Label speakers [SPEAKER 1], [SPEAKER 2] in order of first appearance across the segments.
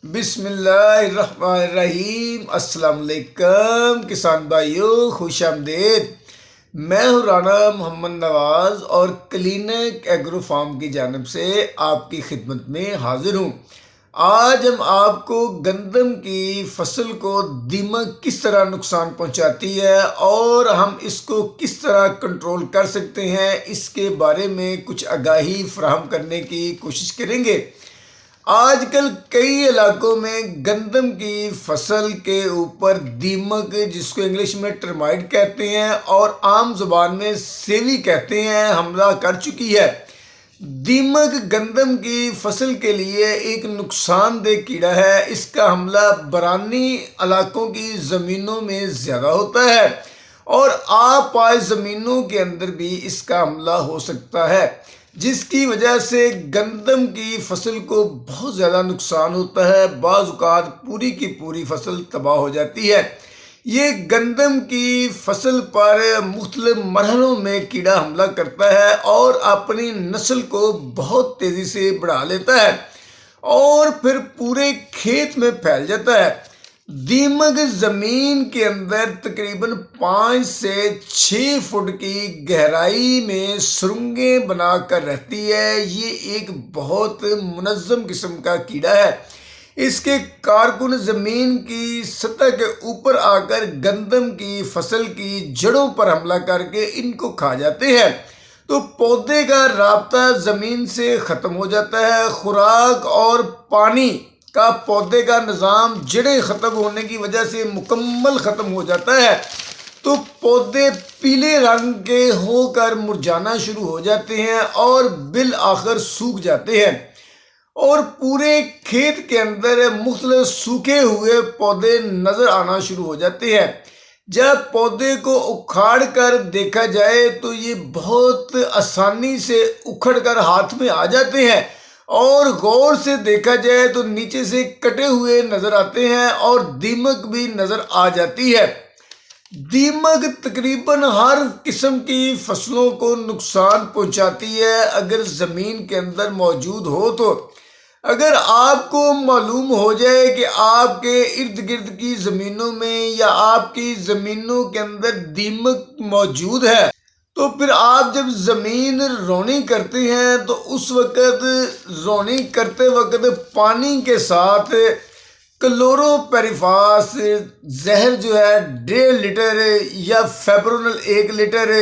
[SPEAKER 1] بسم اللہ الرحمن الرحیم۔ السلام علیکم کسان بھائیو، خوش آمدید۔ میں ہوں رانا محمد نواز اور کلینک ایگرو فارم کی جانب سے آپ کی خدمت میں حاضر ہوں۔ آج ہم آپ کو گندم کی فصل کو دیمک کس طرح نقصان پہنچاتی ہے اور ہم اس کو کس طرح کنٹرول کر سکتے ہیں، اس کے بارے میں کچھ آگاہی فراہم کرنے کی کوشش کریں گے۔ آج کل کئی علاقوں میں گندم کی فصل کے اوپر دیمک، جس کو انگلش میں ٹرمائٹ کہتے ہیں اور عام زبان میں سیوی کہتے ہیں، حملہ کر چکی ہے۔ دیمک گندم کی فصل کے لیے ایک نقصان دہ کیڑا ہے۔ اس کا حملہ برانی علاقوں کی زمینوں میں زیادہ ہوتا ہے اور آب پائے زمینوں کے اندر بھی اس کا حملہ ہو سکتا ہے، جس کی وجہ سے گندم کی فصل کو بہت زیادہ نقصان ہوتا ہے۔ بعض اوقات پوری کی پوری فصل تباہ ہو جاتی ہے۔ یہ گندم کی فصل پر مختلف مرحلوں میں کیڑا حملہ کرتا ہے اور اپنی نسل کو بہت تیزی سے بڑھا لیتا ہے اور پھر پورے کھیت میں پھیل جاتا ہے۔ دیمک زمین کے اندر تقریباً 5 سے 6 فٹ کی گہرائی میں سرنگیں بنا کر رہتی ہے۔ یہ ایک بہت منظم قسم کا کیڑا ہے۔ اس کے کارکن زمین کی سطح کے اوپر آ کر گندم کی فصل کی جڑوں پر حملہ کر کے ان کو کھا جاتے ہیں، تو پودے کا رابطہ زمین سے ختم ہو جاتا ہے۔ خوراک اور پانی کا پودے کا نظام جڑیں ختم ہونے کی وجہ سے مکمل ختم ہو جاتا ہے، تو پودے پیلے رنگ کے ہو کر مرجھانا شروع ہو جاتے ہیں اور بالآخر سوکھ جاتے ہیں اور پورے کھیت کے اندر مختلف سوکھے ہوئے پودے نظر آنا شروع ہو جاتے ہیں۔ جب پودے کو اکھاڑ کر دیکھا جائے تو یہ بہت آسانی سے اکھڑ کر ہاتھ میں آ جاتے ہیں اور غور سے دیکھا جائے تو نیچے سے کٹے ہوئے نظر آتے ہیں اور دیمک بھی نظر آ جاتی ہے۔ دیمک تقریباً ہر قسم کی فصلوں کو نقصان پہنچاتی ہے اگر زمین کے اندر موجود ہو تو۔ اگر آپ کو معلوم ہو جائے کہ آپ کے ارد گرد کی زمینوں میں یا آپ کی زمینوں کے اندر دیمک موجود ہے، تو پھر آپ جب زمین رونی کرتے ہیں تو اس وقت رونی کرتے وقت پانی کے ساتھ کلورو پیریفاس زہر جو ہے 1.5 لیٹر یا فیبرونل 1 لیٹر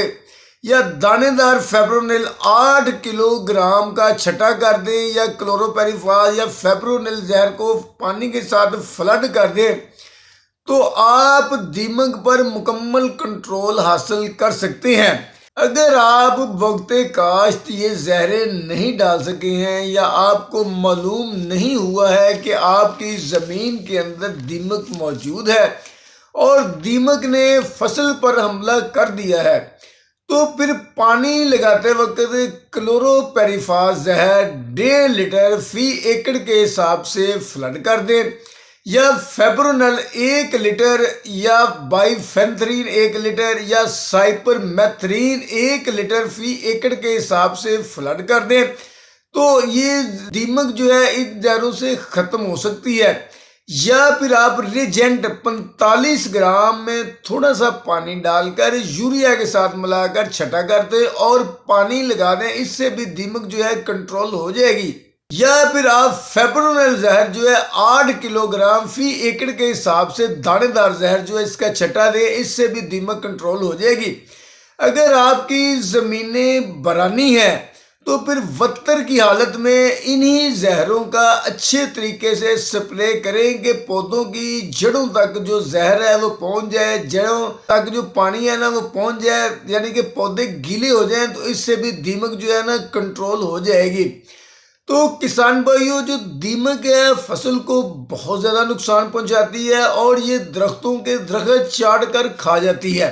[SPEAKER 1] یا دانے دار فیبرونل 8 کلو گرام کا چھٹا کر دیں یا کلورو پیریفاس یا فیبرونل زہر کو پانی کے ساتھ فلڈ کر دیں، تو آپ دیمک پر مکمل کنٹرول حاصل کر سکتے ہیں۔ اگر آپ وقت کاشت یہ زہریں نہیں ڈال سکے ہیں یا آپ کو معلوم نہیں ہوا ہے کہ آپ کی زمین کے اندر دیمک موجود ہے اور دیمک نے فصل پر حملہ کر دیا ہے، تو پھر پانی لگاتے وقت کلورو پیریفاس زہر 1.5 لیٹر فی ایکڑ کے حساب سے فلڈ کر دیں یا فیبرونل 1 لیٹر یا بائی فینتھرین 1 لیٹر یا سائپر میتھرین 1 لیٹر فی ایکڑ کے حساب سے فلڈ کر دیں، تو یہ دیمک جو ہے ان زہروں سے ختم ہو سکتی ہے۔ یا پھر آپ ریجنٹ 45 گرام میں تھوڑا سا پانی ڈال کر یوریا کے ساتھ ملا کر چھٹا کر دیں اور پانی لگا دیں، اس سے بھی دیمک جو ہے کنٹرول ہو جائے گی۔ یا پھر آپ فیبرونل زہر جو ہے 8 کلو گرام فی ایکڑ کے حساب سے دانے دار زہر جو ہے اس کا چھٹا دیں، اس سے بھی دیمک کنٹرول ہو جائے گی۔ اگر آپ کی زمینیں برانی ہیں تو پھر وتر کی حالت میں انہی زہروں کا اچھے طریقے سے سپرے کریں کہ پودوں کی جڑوں تک جو زہر ہے وہ پہنچ جائے، جڑوں تک جو پانی ہے نا وہ پہنچ جائے، یعنی کہ پودے گیلے ہو جائیں، تو اس سے بھی دیمک جو ہے نا کنٹرول ہو جائے گی۔ تو کسان بھائیوں، جو دیمک ہے فصل کو بہت زیادہ نقصان پہنچاتی ہے اور یہ درختوں کے درخت چاٹ کر کھا جاتی ہے۔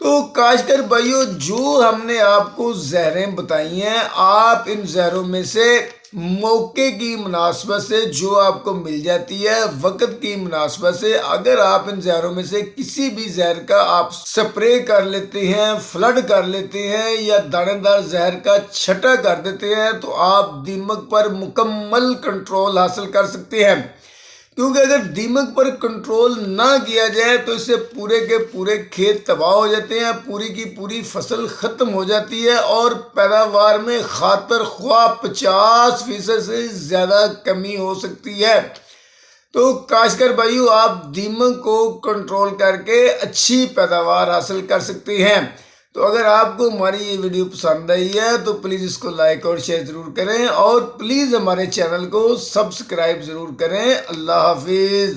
[SPEAKER 1] تو کاشتکار بھائیوں، جو ہم نے آپ کو زہریں بتائی ہیں، آپ ان زہروں میں سے موقع کی مناسبت سے جو آپ کو مل جاتی ہے، وقت کی مناسبت سے اگر آپ ان زہروں میں سے کسی بھی زہر کا آپ سپرے کر لیتے ہیں، فلڈ کر لیتے ہیں یا دانے دار زہر کا چھٹا کر دیتے ہیں، تو آپ دیمک پر مکمل کنٹرول حاصل کر سکتے ہیں۔ کیونکہ اگر دیمک پر کنٹرول نہ کیا جائے تو اس سے پورے کے پورے کھیت تباہ ہو جاتے ہیں، پوری کی پوری فصل ختم ہو جاتی ہے اور پیداوار میں خاطر خواہ 50% سے زیادہ کمی ہو سکتی ہے۔ تو کاشتکار بھائیو، آپ دیمک کو کنٹرول کر کے اچھی پیداوار حاصل کر سکتے ہیں۔ تو اگر آپ کو ہماری یہ ویڈیو پسند آئی ہے تو پلیز اس کو لائک اور شیئر ضرور کریں، اور پلیز ہمارے چینل کو سبسکرائب ضرور کریں۔ اللہ حافظ۔